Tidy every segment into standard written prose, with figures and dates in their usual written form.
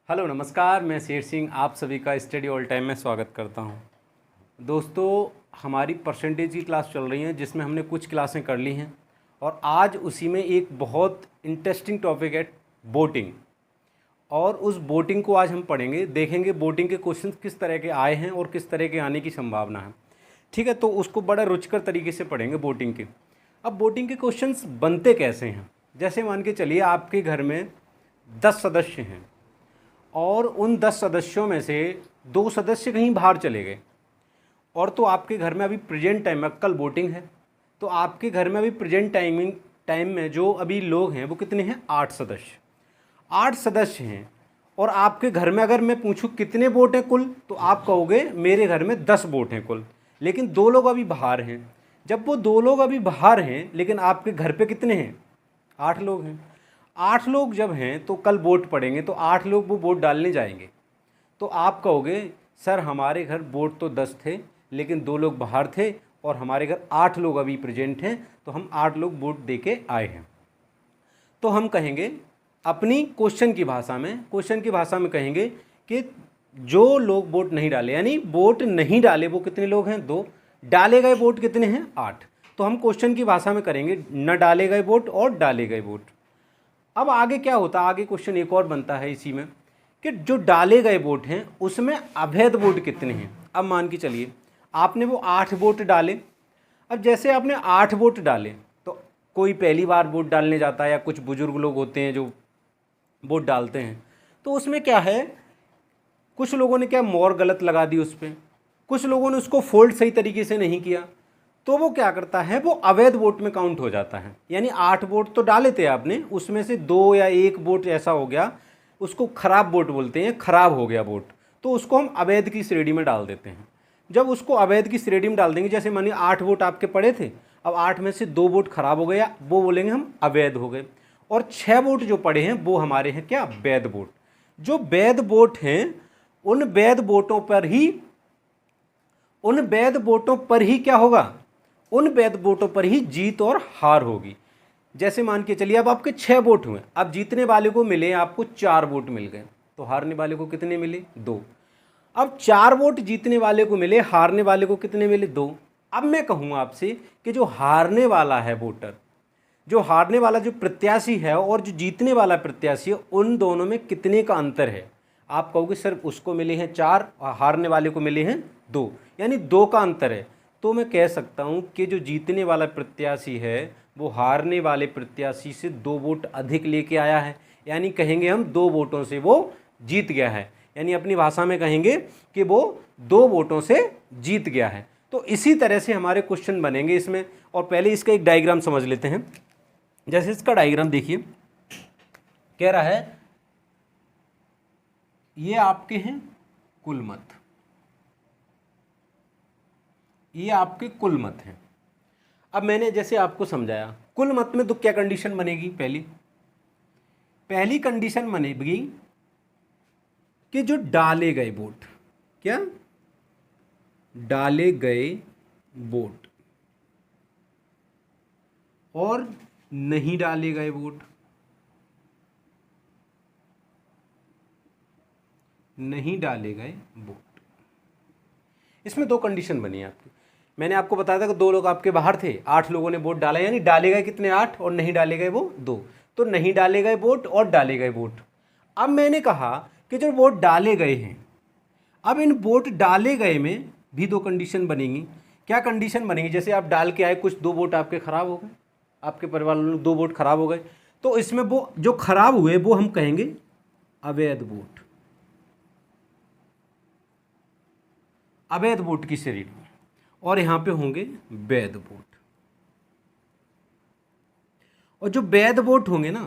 Hello नमस्कार, मैं शेर सिंह आप सभी का स्टडी ऑल टाइम में स्वागत करता हूं। दोस्तों, हमारी परसेंटेज की क्लास चल रही है जिसमें हमने कुछ क्लासें कर ली हैं और आज उसी में एक बहुत इंटरेस्टिंग टॉपिक है बोटिंग। और उस बोटिंग को आज हम पढ़ेंगे, देखेंगे बोटिंग के क्वेश्चंस किस तरह के आए हैं और किस तरह के आने की संभावना है। ठीक है, तो उसको बड़ा रुचिकर तरीके से पढ़ेंगे बोटिंग के। अब बोटिंग के क्वेश्चंस बनते कैसे हैं, जैसे मान के चलिए आपके घर में 10 सदस्य हैं और उन 10 सदस्यों में से 2 सदस्य कहीं बाहर चले गए और तो आपके घर में अभी प्रेजेंट टाइम में कल वोटिंग है, तो आपके घर में अभी प्रेजेंट टाइम में जो अभी लोग हैं वो कितने हैं? 8 सदस्य। 8 सदस्य हैं और आपके घर में अगर मैं पूछूं कितने वोट हैं कुल, तो आप कहोगे मेरे घर में 10 वोट हैं कुल, लेकिन 2 लोग अभी बाहर हैं। जब वो 2 लोग अभी बाहर हैं लेकिन आपके घर पे कितने हैं? 8 लोग हैं। 8 लोग जब हैं तो कल वोट पड़ेंगे, तो 8 लोग वो वोट डालने जाएंगे। तो आप कहोगे सर हमारे घर वोट तो 10 थे लेकिन 2 लोग बाहर थे और हमारे घर 8 लोग अभी प्रेजेंट हैं, तो हम 8 लोग वोट दे के आए हैं। तो हम कहेंगे अपनी क्वेश्चन की भाषा में कहेंगे कि जो लोग वोट नहीं डाले, यानी वोट नहीं डाले वो कितने लोग हैं? 2। डाले गए वोट कितने हैं? 8। तो हम क्वेश्चन की भाषा में करेंगे न डाले गए वोट और डाले गए वोट। अब आगे क्या होता है, आगे क्वेश्चन एक और बनता है इसी में कि जो डाले गए वोट हैं उसमें अवैध वोट कितने हैं। अब मान के चलिए आपने वो 8 वोट डाले। अब जैसे आपने 8 वोट डाले तो कोई पहली बार वोट डालने जाता है या कुछ बुजुर्ग लोग होते हैं जो वोट डालते हैं, तो उसमें क्या है, कुछ लोगों ने क्या मोहर गलत लगा दी उस पर, कुछ लोगों ने उसको फोल्ड सही तरीके से नहीं किया, तो वो क्या करता है, वो अवैध वोट में काउंट हो जाता है। यानी 8 वोट तो डाले थे आपने, उसमें से 2 या 1 वोट ऐसा हो गया, उसको खराब वोट बोलते हैं, खराब हो गया वोट, तो उसको हम अवैध की श्रेणी में डाल देते हैं। जब उसको अवैध की श्रेणी में डाल देंगे, जैसे मानिए 8 वोट आपके पड़े थे, अब 8 में से 2 वोट खराब हो गया, वो बोलेंगे हम अवैध हो गए, और 6 वोट जो पड़े हैं वो हमारे हैं क्या? वैध वोट। जो वैध वोट हैं उन वैध वोटों पर ही क्या होगा? उन वैध वोटों पर ही जीत और हार होगी। जैसे मान के चलिए अब आपके 6 वोट हुए, अब जीतने वाले को मिले आपको 4 वोट मिल गए, तो हारने वाले को कितने मिले? 2। अब 4 वोट जीतने वाले को मिले, हारने वाले को कितने मिले? 2। अब मैं कहूँ आपसे कि जो हारने वाला है वोटर, जो हारने वाला जो प्रत्याशी है और जो जीतने वाला प्रत्याशी है, उन दोनों में कितने का अंतर है? आप कहोगे सर उसको मिले हैं 4 और हारने वाले को मिले हैं 2, यानी 2 का अंतर है। तो मैं कह सकता हूं कि जो जीतने वाला प्रत्याशी है वो हारने वाले प्रत्याशी से 2 वोट अधिक लेके आया है, यानी कहेंगे हम 2 वोटों से वो जीत गया है। यानी अपनी भाषा में कहेंगे कि वो 2 वोटों से जीत गया है। तो इसी तरह से हमारे क्वेश्चन बनेंगे इसमें, और पहले इसका एक डायग्राम समझ लेते हैं। जैसे इसका डायग्राम देखिए, कह रहा है ये आपके हैं कुल मत, ये आपके कुल मत हैं। अब मैंने जैसे आपको समझाया, कुल मत में तो क्या कंडीशन बनेगी? पहली कंडीशन बनेगी कि जो डाले गए वोट, क्या डाले गए वोट और नहीं डाले गए वोट, नहीं डाले गए वोट, इसमें 2 कंडीशन बनी है आपकी। मैंने आपको बताया था कि 2 लोग आपके बाहर थे, 8 लोगों ने वोट डाला, यानी डाले गए कितने? 8, और नहीं डाले गए वो 2। तो नहीं डाले गए वोट और डाले गए वोट। अब मैंने कहा कि जो वोट डाले गए हैं, अब इन वोट डाले गए में भी 2 कंडीशन बनेंगी। क्या कंडीशन बनेगी? जैसे आप डाल के आए, कुछ 2 वोट आपके खराब हो गए, आपके परिवार वालों 2 वोट खराब हो गए, तो इसमें वो जो खराब हुए वो हम कहेंगे अवैध वोट, अवैध वोट की श्रेणी में, और यहां पे होंगे वैध वोट। और जो वैध वोट होंगे ना,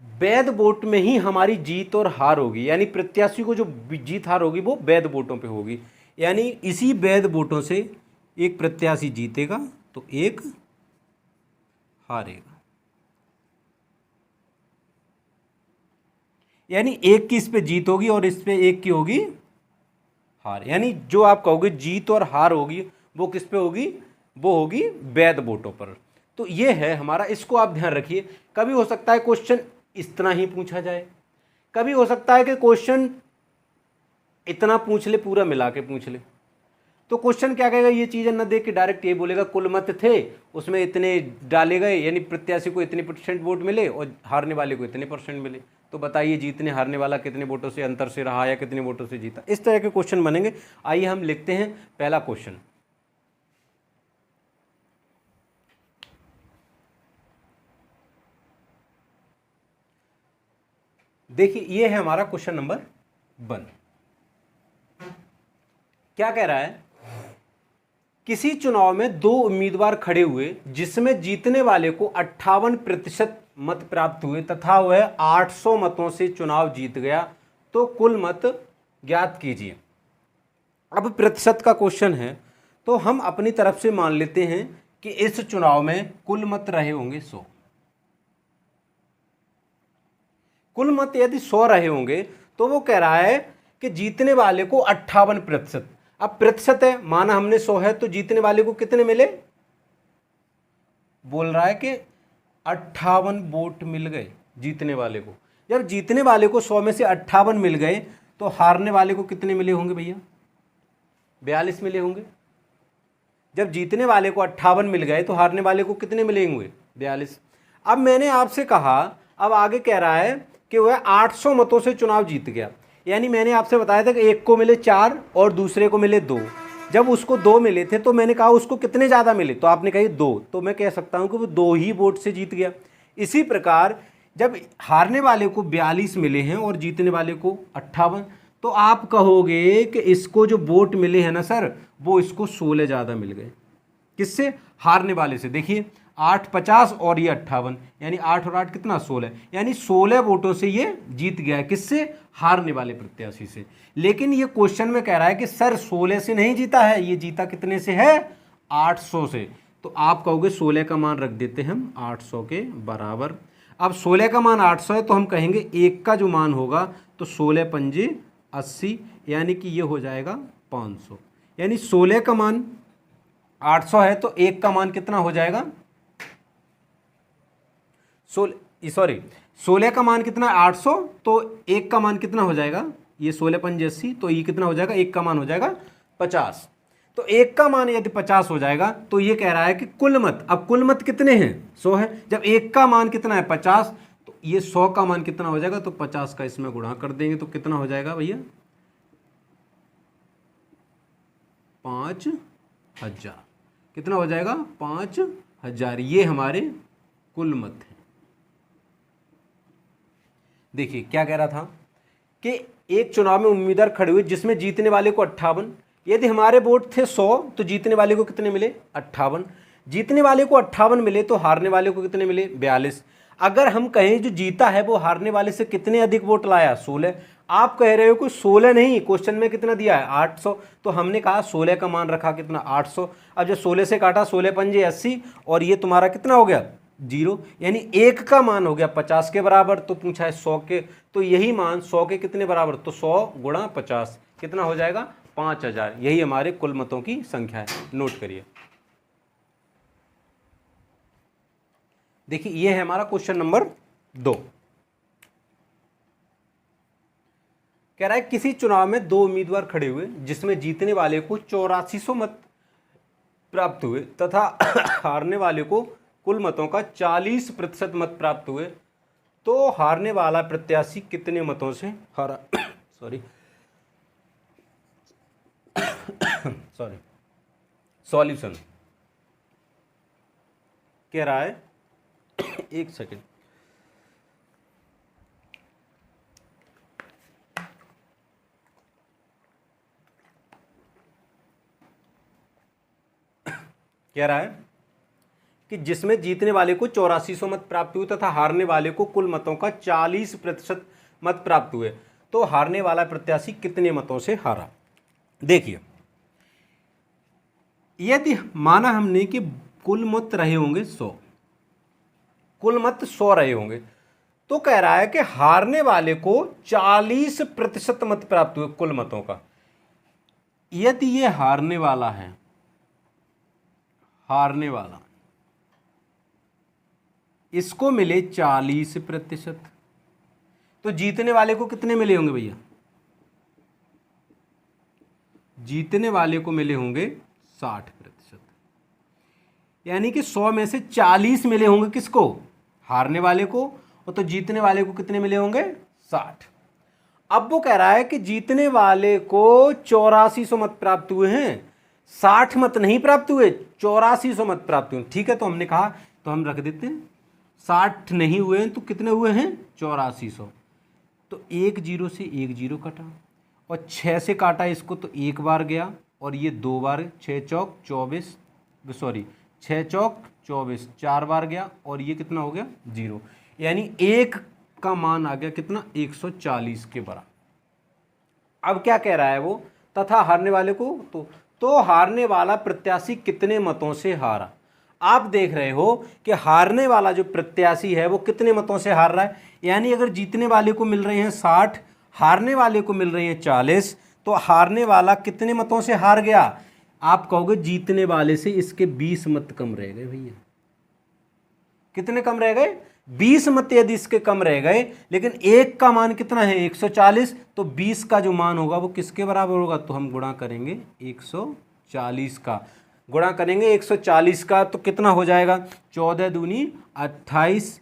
वैध वोट में ही हमारी जीत और हार होगी, यानी प्रत्याशी को जो जीत हार होगी वो वैध वोटों पे होगी। यानी इसी वैध वोटों से एक प्रत्याशी जीतेगा तो एक हारेगा, यानी एक की इस पे जीत होगी और इस पे एक की होगी हार। यानी जो आप कहोगे जीत और हार होगी वो किस पे होगी? वो होगी वैध वोटों पर। तो ये है हमारा, इसको आप ध्यान रखिए। कभी हो सकता है क्वेश्चन इस तरह ही पूछा जाए, कभी हो सकता है कि क्वेश्चन इतना पूछ ले, पूरा मिला के पूछ ले, तो क्वेश्चन क्या कहेगा, ये चीज़ें न देख के डायरेक्ट ये बोलेगा कुल मत थे उसमें इतने डाले गए, यानी प्रत्याशी को इतने % वोट मिले और हारने वाले को इतने % मिले, तो बताइए जीतने हारने वाला कितने वोटों से अंतर से रहा या कितने वोटों से जीता। इस तरह के क्वेश्चन बनेंगे। आइए हम लिखते हैं पहला क्वेश्चन। देखिए ये है हमारा क्वेश्चन नंबर 1। क्या कह रहा है, किसी चुनाव में 2 उम्मीदवार खड़े हुए जिसमें जीतने वाले को 58% मत प्राप्त हुए तथा वह 800 मतों से चुनाव जीत गया, तो कुल मत ज्ञात कीजिए। अब प्रतिशत का क्वेश्चन है, तो हम अपनी तरफ से मान लेते हैं कि इस चुनाव में कुल मत रहे होंगे 100। कुल मत यदि 100 रहे होंगे तो वो कह रहा है कि जीतने वाले को 58%। अब प्रतिशत है, माना हमने 100 है, तो जीतने वाले को कितने मिले, बोल रहा है कि 58 वोट मिल गए जीतने वाले को। जब जीतने वाले को 100 में से 58 मिल गए तो हारने वाले को कितने मिले होंगे भैया, 42 मिले होंगे। जब जीतने वाले को 58 मिल गए तो हारने वाले को कितने मिले होंगे, 42। अब मैंने आपसे कहा, अब आगे कह रहा है कि वह 800 मतों से चुनाव जीत गया, यानी मैंने आपसे बताया था कि एक को मिले 4 और दूसरे को मिले 2। जब उसको 2 मिले थे तो मैंने कहा उसको कितने ज़्यादा मिले, तो आपने कही 2, तो मैं कह सकता हूं कि वो 2 ही वोट से जीत गया। इसी प्रकार जब हारने वाले को 42 मिले हैं और जीतने वाले को 58, तो आप कहोगे कि इसको जो वोट मिले हैं ना सर, वो इसको 16 ज़्यादा मिल गए। किससे, हारने वाले से। देखिए 8 50 और ये 58, यानी 8 और 8 कितना, 16, यानी 16 वोटों से ये जीत गया। किससे, हारने वाले प्रत्याशी से। लेकिन ये क्वेश्चन में कह रहा है कि सर 16 से नहीं जीता है, ये जीता कितने से है, 800 से। तो आप कहोगे 16 का मान रख देते हैं हम 800 के बराबर। अब 16 का मान 800 है तो हम कहेंगे 1 का जो मान होगा तो 16 पंजे 80, यानी कि ये हो जाएगा 500। यानी 16 का मान 800 है तो 1 का मान कितना हो जाएगा, 16 का मान कितना, 800, तो 1 का मान कितना हो जाएगा, ये 16 पंजे 80, तो ये कितना हो जाएगा, 1 का मान हो जाएगा 50। तो 1 का मान यदि 50 हो जाएगा तो ये कह रहा है कि कुल मत, अब कुल मत कितने हैं, 100 है। जब 1 का मान कितना है, 50, तो ये 100 का मान कितना हो जाएगा, तो 50 का इसमें गुणा कर देंगे तो कितना हो जाएगा भैया, 5000। कितना हो जाएगा, 5000। ये हमारे कुल मत हैं। देखिए क्या कह रहा था कि एक चुनाव में उम्मीदवार खड़े हुए जिसमें जीतने वाले को 58, यदि हमारे वोट थे 100 तो जीतने वाले को कितने मिले, 58। जीतने वाले को 58 मिले तो हारने वाले को कितने मिले, 42। अगर हम कहें जो जीता है वो हारने वाले से कितने अधिक वोट लाया, 16। आप कह रहे हो कि 16 नहीं, क्वेश्चन में कितना दिया है, 800, तो हमने कहा 16 का मान रखा कितना, 800। अब जब 16 से काटा, 16 पंजे 80, और ये तुम्हारा कितना हो गया, 0, यानी 1 का मान हो गया 50 के बराबर। तो पूछा है 100 के, तो यही मान 100 के कितने बराबर, तो 100 गुणा 50 कितना हो जाएगा, 5000। यही हमारे कुल मतों की संख्या है, नोट करिए। देखिए ये है हमारा क्वेश्चन नंबर 2। कह रहा है किसी चुनाव में 2 उम्मीदवार खड़े हुए जिसमें जीतने वाले को 8400 मत प्राप्त हुए तथा हारने वाले को कुल मतों का 40% मत प्राप्त हुए, तो हारने वाला प्रत्याशी कितने मतों से हारा सॉरी सॉल्यूशन कह रहा है एक सेकेंड। कह रहा है कि जिसमें जीतने वाले को 8400 मत प्राप्त हुए तथा हारने वाले को कुल मतों का 40% मत प्राप्त हुए, तो हारने वाला प्रत्याशी कितने मतों से हारा। देखिए यदि माना हमने कि कुल मत रहे होंगे 100, कुल मत 100 रहे होंगे, तो कह रहा है कि हारने वाले को 40% मत प्राप्त हुए कुल मतों का। यदि ये हारने वाला है, हारने वाला, इसको मिले 40%, तो जीतने वाले को कितने मिले होंगे भैया? जीतने वाले को मिले होंगे 60%, यानी कि 100 में से 40 मिले होंगे किसको? हारने वाले को। और तो जीतने वाले को कितने मिले होंगे? 60। अब वो कह रहा है कि जीतने वाले को 8400 मत प्राप्त हुए हैं, 60 मत नहीं प्राप्त हुए, 8400 मत प्राप्त हुए। ठीक है, तो हमने कहा तो हम रख देते हैं 60 नहीं हुए हैं तो कितने हुए हैं? 8400। तो 1 0 से 1 0 कटा और 6 से काटा इसको तो एक बार गया और ये 2 बार, 6 चौक 24, सॉरी 6 चौक 24, 4 बार गया और ये कितना हो गया? 0, यानी 1 का मान आ गया कितना? 140 के बराबर। अब क्या कह रहा है वो? तथा हारने वाले को तो हारने वाला प्रत्याशी कितने मतों से हारा? आप देख रहे हो कि हारने वाला जो प्रत्याशी है वो कितने मतों से हार रहा है, यानी अगर जीतने वाले को मिल रहे हैं 60, हारने वाले को मिल रहे हैं 40, तो हारने वाला कितने मतों से हार गया? आप कहोगे जीतने वाले से इसके 20 मत कम रह गए भैया। कितने कम रह गए? 20 मत यदि इसके कम रह गए, लेकिन 1 का मान कितना है? 140, तो 20 का जो मान होगा वो किसके बराबर होगा? तो हम गुणा करेंगे 140 का, गुणा करेंगे 140 का, तो कितना हो जाएगा? 14 दूनी 28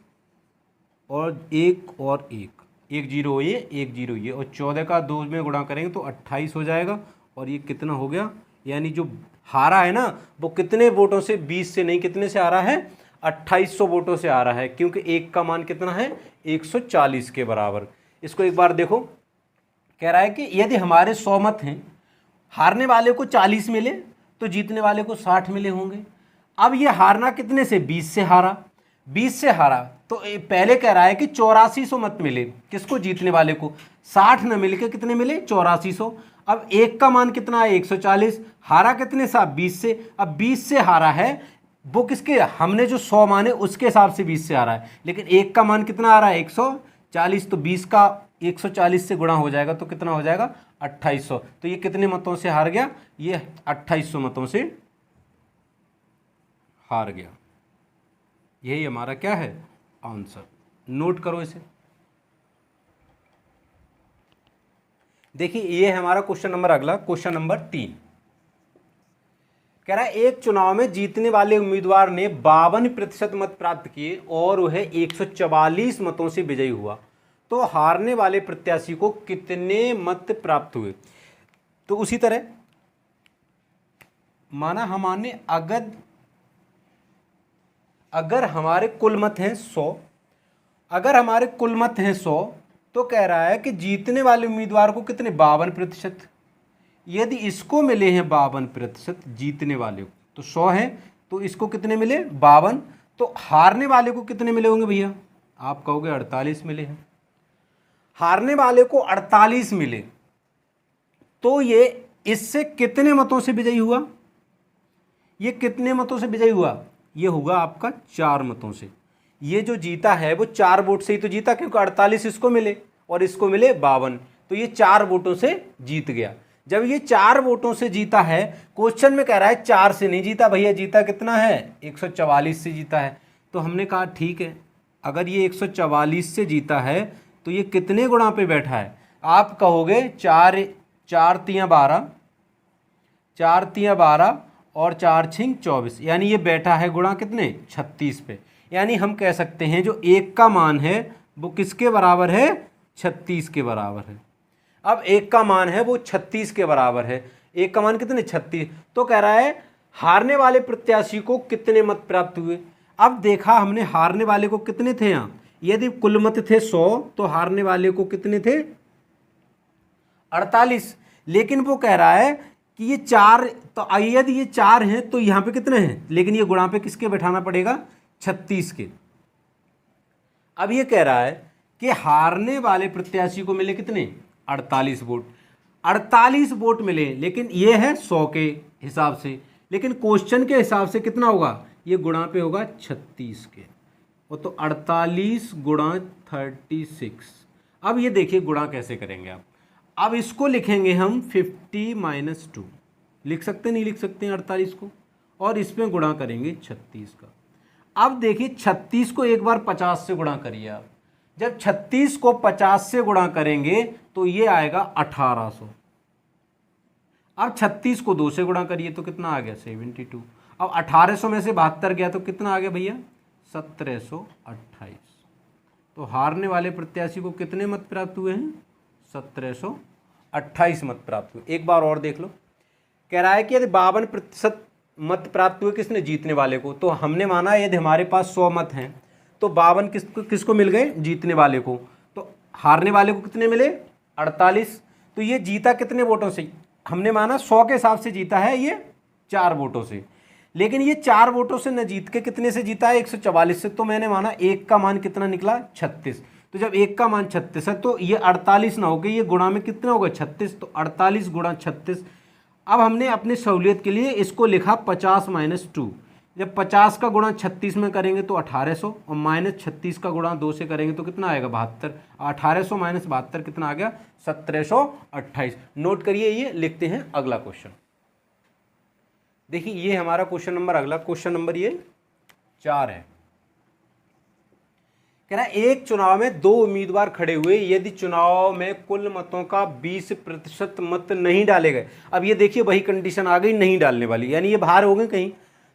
और 1 और 1, 1 0 ये 1 0 ये, और 14 का 2 में गुणा करेंगे तो 28 हो जाएगा। और ये कितना हो गया? यानी जो हारा है ना वो कितने वोटों से? 20 से नहीं, कितने से आ रहा है? 2800 वोटों से आ रहा है, क्योंकि 1 का मान कितना है? 140 के बराबर। इसको एक बार देखो, कह रहा है कि यदि हमारे 100 मत हैं, हारने वाले को 40 मिले तो जीतने वाले को 60 मिले होंगे। अब ये हारना कितने से? 20 से हारा, 20 से हारा, तो पहले कह रहा है कि 8400 मत मिले किसको? जीतने वाले को। 60 न मिल के कितने मिले? 8400। अब 1 का मान कितना है? 140, हारा कितने से? 20 से। अब 20 से हारा है वो किसके? हमने जो 100 माने उसके हिसाब से 20 से आ रहा है, लेकिन 1 का मान कितना आ रहा है? 140, तो 20 का 140 से गुणा हो जाएगा तो कितना हो जाएगा? 2800। तो ये कितने मतों से हार गया? ये 2800 मतों से हार गया। यही हमारा क्या है? आंसर। नोट करो इसे। देखिए ये है हमारा क्वेश्चन नंबर, अगला क्वेश्चन नंबर 3 कह रहा है एक चुनाव में जीतने वाले उम्मीदवार ने 52% मत प्राप्त किए और वह 144 मतों से विजयी हुआ, तो हारने वाले प्रत्याशी को कितने मत प्राप्त हुए? तो उसी तरह माना हमने अगर हमारे कुल मत हैं 100, अगर हमारे कुल मत हैं 100, तो कह रहा है कि जीतने वाले उम्मीदवार को कितने? 52%। यदि इसको मिले हैं 52% जीतने वाले को, तो 100 है तो इसको कितने मिले? 52। तो हारने वाले को कितने मिले होंगे भैया? आप कहोगे 48 मिले हैं। हारने वाले को 48 मिले तो ये इससे कितने मतों से विजयी हुआ? ये कितने मतों से विजयी हुआ? ये होगा आपका 4 मतों से। ये जो जीता है वो 4 वोट से ही तो जीता, क्योंकि 48 इसको मिले और इसको मिले 52, तो ये 4 वोटों से जीत गया। जब ये 4 वोटों से जीता है, क्वेश्चन में कह रहा है 4 से नहीं जीता भैया, जीता कितना है? 144 से जीता है। तो हमने कहा ठीक है, अगर ये 144 से जीता है तो ये कितने गुणा पे बैठा है? आप कहोगे 4 3 12, 4 3 12 और 4 6 24, यानी ये बैठा है गुणा कितने? 36 पे। यानी हम कह सकते हैं जो 1 का मान है वो किसके बराबर है? 36 के बराबर है। अब 1 का मान है वो 36 के बराबर है। 1 का मान कितने? 36। तो कह रहा है हारने वाले प्रत्याशी को कितने मत प्राप्त हुए? अब देखा हमने हारने वाले को कितने थे यहाँ, यदि कुल मत थे 100 तो हारने वाले को कितने थे? 48। लेकिन वो कह रहा है कि ये 4, तो यदि ये 4 हैं तो यहाँ पे कितने हैं? लेकिन ये गुणा पे किसके बैठाना पड़ेगा? 36 के। अब ये कह रहा है कि हारने वाले प्रत्याशी को मिले कितने? 48 वोट। 48 वोट मिले, लेकिन ये है 100 के हिसाब से, लेकिन क्वेश्चन के हिसाब से कितना होगा? ये गुणा पे होगा 36 के, और तो 48 गुणा 36। अब ये देखिए गुणा कैसे करेंगे आप। अब इसको लिखेंगे हम 50 - 2, लिख सकते नहीं लिख सकते हैं 48 को, और इसमें गुणा करेंगे 36 का। अब देखिए 36 को एक बार 50 से गुणा करिए आप, जब 36 को 50 से गुणा करेंगे तो ये आएगा 1800। अब 36 को 2 से गुणा करिए तो कितना आ गया 72। अब 1800 में से 72 गया तो कितना आ गया भैया 1728। तो हारने वाले प्रत्याशी को कितने मत प्राप्त हुए हैं 1728 मत प्राप्त हुए। एक बार और देख लो, कह रहा है कि यदि 52% मत प्राप्त हुए किसने जीतने वाले को, तो हमने माना यदि हमारे पास 100 मत हैं तो 52 किसको मिल गए जीतने वाले को, तो हारने वाले को कितने मिले 48। तो ये जीता कितने वोटों से, हमने माना 100 के हिसाब से जीता है ये 4 वोटों से, लेकिन ये 4 वोटों से न जीत के कितने से जीता है 144 से। तो मैंने माना एक का मान कितना निकला 36। तो जब एक का मान 36 है तो ये 48 ना हो गया, ये गुणा में कितना होगा 36, तो 48 गुणा 36। अब हमने अपनी सहूलियत के लिए इसको लिखा 50 - 2। जब 50 का गुणा 36 में करेंगे तो 1800 और -36 का गुणा 2 से करेंगे तो कितना आएगा 72। 1800 - 72 कितना आ गया 1728। नोट करिए, ये लिखते हैं अगला क्वेश्चन। देखिए ये हमारा क्वेश्चन नंबर, अगला क्वेश्चन नंबर ये 4 है। कह रहा है एक चुनाव में 2 उम्मीदवार खड़े हुए, यदि चुनाव में कुल मतों का 20% मत नहीं डाले गए। अब ये देखिए वही कंडीशन आ गई नहीं डालने वाली, यानी ये बाहर हो गए कहीं,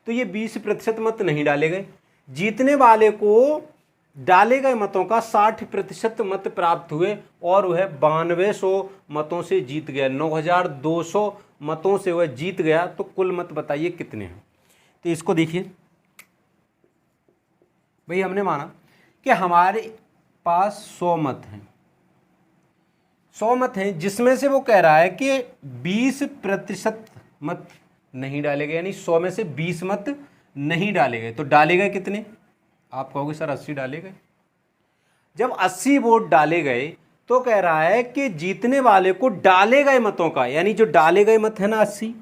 तो ये 20% मत नहीं डाले गए। जीतने वाले को डाले गए मतों का 60% मत प्राप्त हुए और वह 9200 मतों से जीत गया, 9200 मतों से वह जीत गया। तो कुल मत बताइए कितने हैं। तो इसको देखिए भाई, हमने माना कि हमारे पास 100 मत हैं, 100 मत हैं, जिसमें से वो कह रहा है कि 20% मत नहीं डाले गए, यानी 100 में से 20 मत नहीं डाले गए। तो डाले गए कितने, आप कहोगे सर 80 डाले गए। जब 80 वोट डाले गए तो कह रहा है कि जीतने वाले को डाले गए मतों का, यानी जो डाले गए मत है ना 80,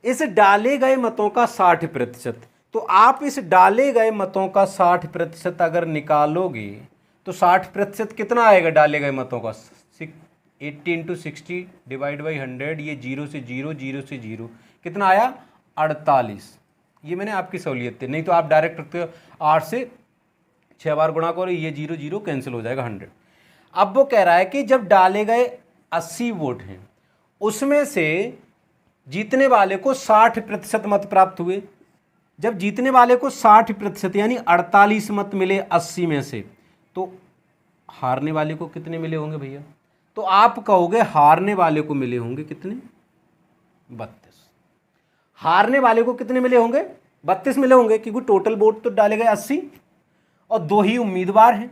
इस डाले गए मतों का 60%। तो आप इस डाले गए मतों का 60% अगर निकालोगे तो 60% कितना आएगा डाले गए मतों का 80 × 60 डिवाइड बाई 100, ये 0 से 0, 0 से 0, कितना आया 48। ये मैंने आपकी सहूलियत थी, नहीं तो आप डायरेक्ट रखते हो 8 से 6 बार गुणा करो, ये 0 0 कैंसिल हो जाएगा 100। अब वो कह रहा है कि जब डाले गए 80 वोट हैं उसमें से जीतने वाले को 60% मत प्राप्त हुए। जब जीतने वाले को 60% यानी 48 मत मिले 80 में से, तो हारने वाले को कितने मिले होंगे भैया, तो आप कहोगे हारने वाले को मिले होंगे कितने 32। हारने वाले को कितने मिले होंगे 32 मिले होंगे, क्योंकि टोटल वोट तो डाले गए 80 और 2 ही उम्मीदवार हैं।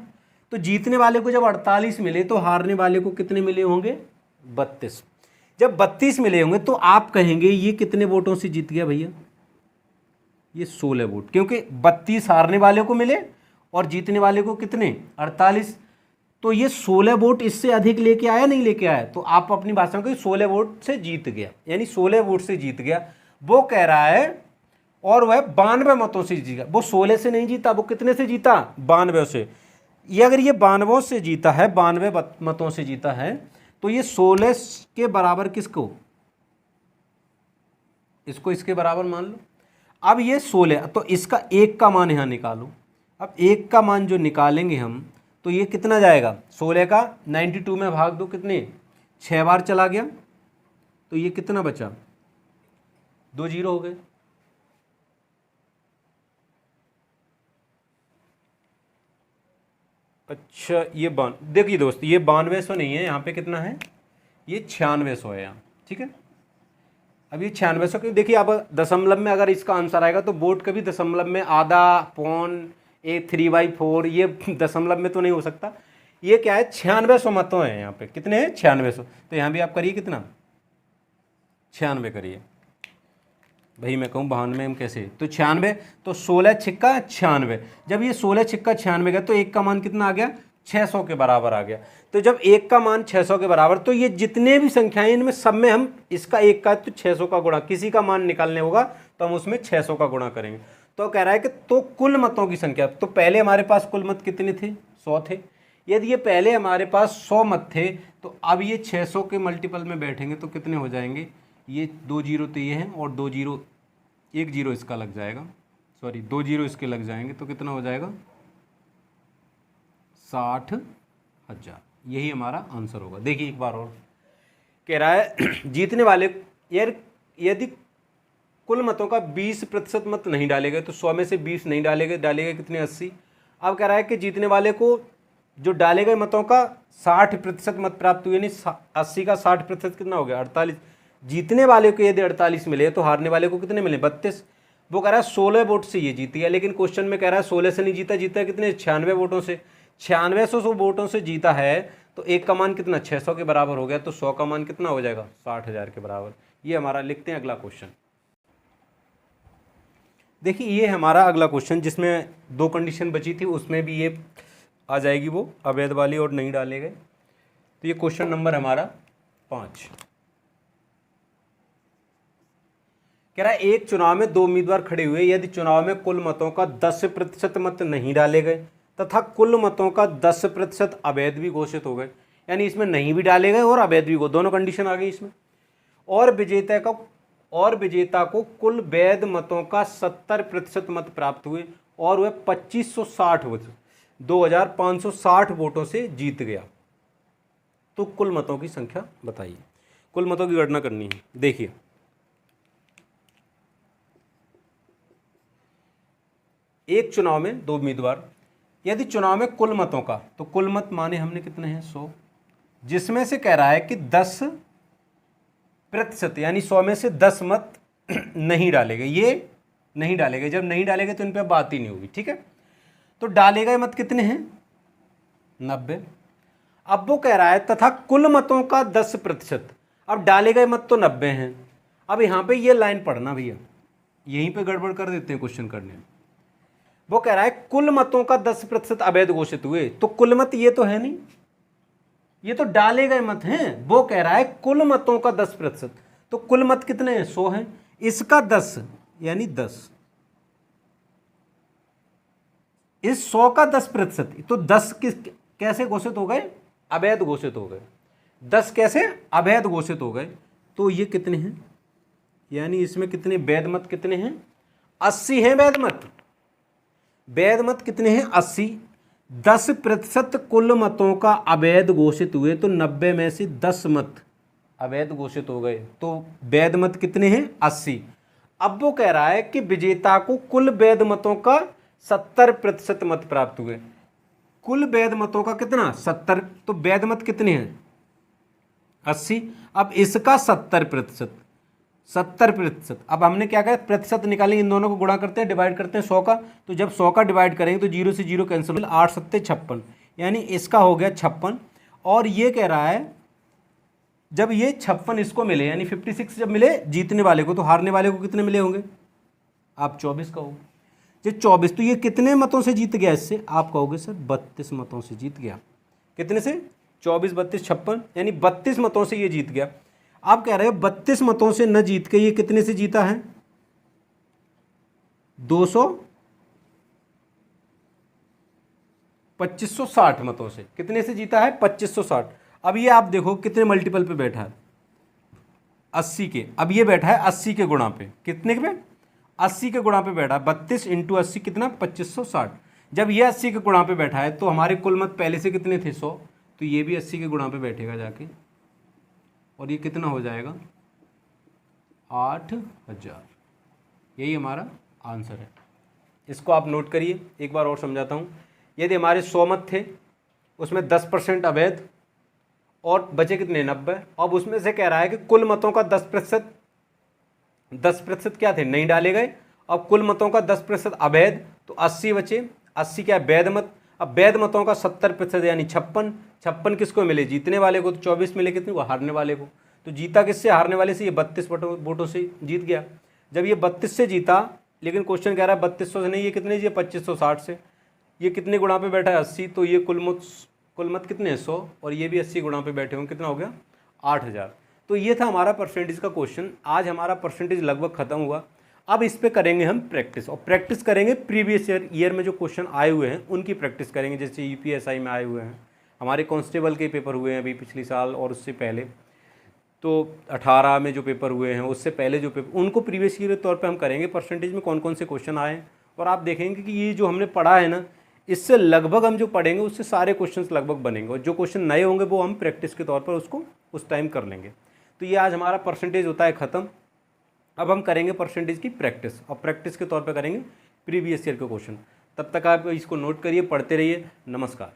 तो जीतने वाले को जब 48 मिले तो हारने वाले को कितने मिले होंगे 32। जब 32 मिले होंगे तो आप कहेंगे ये कितने वोटों से जीत गया भैया, ये 16 वोट, क्योंकि 32 हारने वाले को मिले और जीतने वाले को कितने 48। तो ये 16 वोट इससे अधिक लेके आया नहीं लेके आया, तो आप अपनी भाषा में 16 वोट से जीत गया, यानी 16 वोट से जीत गया। वो कह रहा है और वह 92 मतों से जीता। वो 16 से नहीं जीता, वो कितने से जीता 92 से। ये अगर ये 92 से जीता है, 92 मतों से जीता है, तो ये 16 के बराबर किसको, इसको इसके बराबर मान लो। अब ये 16, तो इसका 1 का मान यहाँ निकालो। अब 1 का मान जो निकालेंगे हम, तो ये कितना जाएगा 16 का 92 में भाग दो, कितने 6 बार चला गया, तो ये कितना बचा 2 0 हो गए। अच्छा ये देखिए दोस्त, ये 9200 नहीं है, यहाँ पे कितना है ये 9600 है यहाँ, ठीक है। अब ये 9600 क्यों, देखिए अब दशमलव में अगर इसका आंसर आएगा तो बोर्ड कभी दशमलव में आधा, पौन, 3/4, ये दशमलव में तो नहीं हो सकता। ये क्या है 9600 मतों हैं यहाँ पे, कितने हैं 9600। तो यहाँ भी आप करिए कितना 96 करिए भाई, मैं कहूँ 92 में कैसे, तो 96, तो 16 छिक्का 96। जब ये 16 छिक्का 96 गया तो 1 का मान कितना आ गया 600 के बराबर आ गया। तो जब 1 का मान 600 के बराबर, तो ये जितने भी संख्याएं इनमें सब में हम इसका 1 का तो 600 का गुणा, किसी का मान निकालने होगा तो हम उसमें 600 का गुणा करेंगे। तो कह रहा है कि तो कुल मतों की संख्या, तो पहले हमारे पास कुल मत कितने थे 100 थे। यदि ये पहले हमारे पास 100 मत थे तो अब ये 600 के मल्टीपल में बैठेंगे तो कितने हो जाएंगे, ये 2 0 तो ये हैं और 2 0, 1 0 इसका लग जाएगा, सॉरी 2 0 इसके लग जाएंगे, तो कितना हो जाएगा 60 60,000, यही हमारा आंसर होगा। देखिए एक बार और कह रहा है जीतने वाले, यार यदि कुल मतों का 20% मत नहीं डाले गए तो 100 में से 20 नहीं डाले गए कितने 80। अब कह रहा है कि जीतने वाले को जो डाले गए मतों का 60% मत प्राप्त हुए, यानी 80 का 60% कितना हो गया 48। जीतने वाले को यदि 48 मिले तो हारने वाले को कितने मिले 32। वो कह रहा है 16 वोट से ये जीती है, लेकिन क्वेश्चन में कह रहा है 16 से नहीं जीता, जीता है कितने 96 वोटों से। 9600 वोटों से जीता है तो एक का मान कितना 600 के बराबर हो गया, तो 100 का मान कितना हो जाएगा 60,000 के बराबर। ये हमारा लिखते हैं अगला क्वेश्चन। देखिए ये हमारा अगला क्वेश्चन जिसमें 2 कंडीशन बची थी, उसमें भी ये आ जाएगी वो अवैध वाली और नहीं डाले गए। तो ये क्वेश्चन नंबर हमारा 5 कह रहा है एक चुनाव में 2 उम्मीदवार खड़े हुए, यदि चुनाव में कुल मतों का 10% मत नहीं डाले गए तथा कुल मतों का 10% अवैध भी घोषित हो गए, यानी इसमें नहीं भी डाले गए और अवैध भी, दोनों कंडीशन आ गई इसमें, और विजेता को कुल वैध मतों का 70% मत प्राप्त हुए और वह 2560 वोटों से जीत गया, तो कुल मतों की संख्या बताइए। कुल मतों की गणना करनी है। देखिए एक चुनाव में 2 उम्मीदवार, यदि चुनाव में कुल मतों का, तो कुल मत माने हमने कितने हैं 100, जिसमें से कह रहा है कि 10% यानी 100 में से 10 मत नहीं डाले गए, ये नहीं डाले गए। जब नहीं डाले गए तो इन पर बात ही नहीं होगी, ठीक है। तो डाले गए मत कितने हैं 90। अब वो कह रहा है तथा कुल मतों का 10%, अब डाले गए मत तो 90 हैं। अब यहाँ पे ये लाइन पढ़ना भैया, यहीं पे गड़बड़ कर देते हैं क्वेश्चन करने में। वो कह रहा है कुल मतों का 10% अवैध घोषित हुए, तो कुल मत ये तो है नहीं, ये तो डाले गए मत हैं। वो कह रहा है कुल मतों का 10%, तो कुल मत कितने हैं 100 हैं, इसका 10 यानी 10, इस 100 का 10%, तो 10 कैसे घोषित हो गए अवैध घोषित हो गए। 10 कैसे अवैध घोषित हो गए, तो ये कितने हैं, यानी इसमें कितने वैध मत कितने हैं 80 हैं वैध मत। वैध मत कितने हैं 80। 10% कुल मतों का अवैध घोषित हुए तो 90 में से 10 मत अवैध घोषित हो गए, तो वैध मत कितने हैं 80। अब वो कह रहा है कि विजेता को कुल वैध मतों का 70% मत प्राप्त हुए। कुल वैध मतों का कितना 70, तो वैध मत कितने हैं 80। अब इसका 70%। अब हमने क्या कहा प्रतिशत निकालेंगे, इन दोनों को गुणा करते हैं, डिवाइड करते हैं 100 का, तो जब 100 का डिवाइड करेंगे तो 0 से 0 कैंसिल, 8 सत्ते 56, यानी इसका हो गया 56। और ये कह रहा है जब ये 56 इसको मिले, यानी 56 जब मिले जीतने वाले को, तो हारने वाले को कितने मिले होंगे आप 24 कहोगे। जो 24, तो ये कितने मतों से जीत गया, इससे आप कहोगे सर 32 मतों से जीत गया। कितने से 24 32 56, यानी 32 मतों से ये जीत गया। आप कह रहे हो 32 मतों से न जीत के ये कितने से जीता है 2560 मतों से। कितने से जीता है 2560। अब ये आप देखो कितने मल्टीपल पे बैठा है 80 के। अब ये बैठा है 80 के गुणा पे, कितने पे 80 के गुणा पे बैठा, 32 × 80 कितना 2560। जब ये 80 के गुणा पे बैठा है तो हमारे कुल मत पहले से कितने थे 100, तो ये भी 80 के गुणा पे बैठेगा जाके, और ये कितना हो जाएगा 8000। यही हमारा आंसर है। इसको आप नोट करिए, एक बार और समझाता हूँ। यदि हमारे 100 मत थे, उसमें 10% अवैध और बचे कितने 90। अब उसमें से कह रहा है कि कुल मतों का 10% क्या थे नहीं डाले गए, अब कुल मतों का 10% अवैध, तो 80 बचे। 80 क्या वैध मत। अब वैध मतों का 70% यानी 56 किसको मिले जीतने वाले को, तो 24 मिले कितने को हारने वाले को। तो जीता किससे हारने वाले से, ये 32 वोटों से जीत गया। जब ये 32 से जीता, लेकिन क्वेश्चन कह रहा है 3200 से नहीं, ये कितने जी 2560 से। ये कितने गुणा पे बैठा है 80, तो ये कुल मत कितने 100, और ये भी 80 गुणा पे बैठे होंगे, कितना हो गया 8000। तो ये था हमारा परसेंटेज का क्वेश्चन। आज हमारा परसेंटेज लगभग खत्म हुआ। अब इस पे करेंगे हम प्रैक्टिस, और प्रैक्टिस करेंगे प्रीवियस ईयर में जो क्वेश्चन आए हुए हैं उनकी प्रैक्टिस करेंगे। जैसे यूपीएसआई में आए हुए हैं, हमारे कांस्टेबल के पेपर हुए हैं अभी पिछले साल और उससे पहले, तो 18 में जो पेपर हुए हैं उससे पहले जो पेपर, उनको प्रीवियस ईयर के तौर पे हम करेंगे परसेंटेज में कौन कौन से क्वेश्चन आए हैं। और आप देखेंगे कि ये जो हमने पढ़ा है ना, इससे लगभग हम जो पढ़ेंगे उससे सारे क्वेश्चंस लगभग बनेंगे, और जो क्वेश्चन नए होंगे वो हम प्रैक्टिस के तौर पर उसको उस टाइम कर लेंगे। तो ये आज हमारा परसेंटेज होता है ख़त्म। अब हम करेंगे परसेंटेज की प्रैक्टिस, और प्रैक्टिस के तौर पर करेंगे प्रीवियस ईयर के क्वेश्चन। तब तक आप इसको नोट करिए, पढ़ते रहिए। नमस्कार।